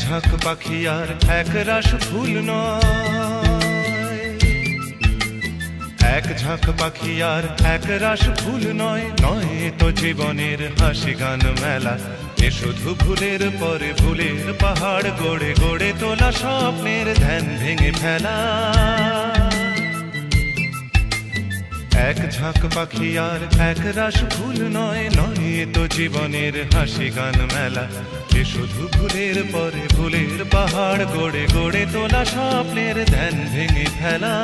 ঝাঁক পাখি আর এক রাশ ফুল নয়, এক ঝাঁক পাখি আর এক রাশ ফুল নয়, নয় তো জীবনের হাসি গান মেলা। এ শুধু ভুলের পরে ভুলের পাহাড় গড়ে গড়ে তোলা স্বপ্নের ধ্যান ভেঙে ফেলা। এক ঝাঁক পাখি আর এক রাশ ফুল নয়, নয় তো জীবনের হাসি গান মেলা। এ শুধু ভুলের পরে ভুলের পাহাড় গড়ে গড়ে তোলা স্বপ্নের ধ্যান ভেঙে ফেলা।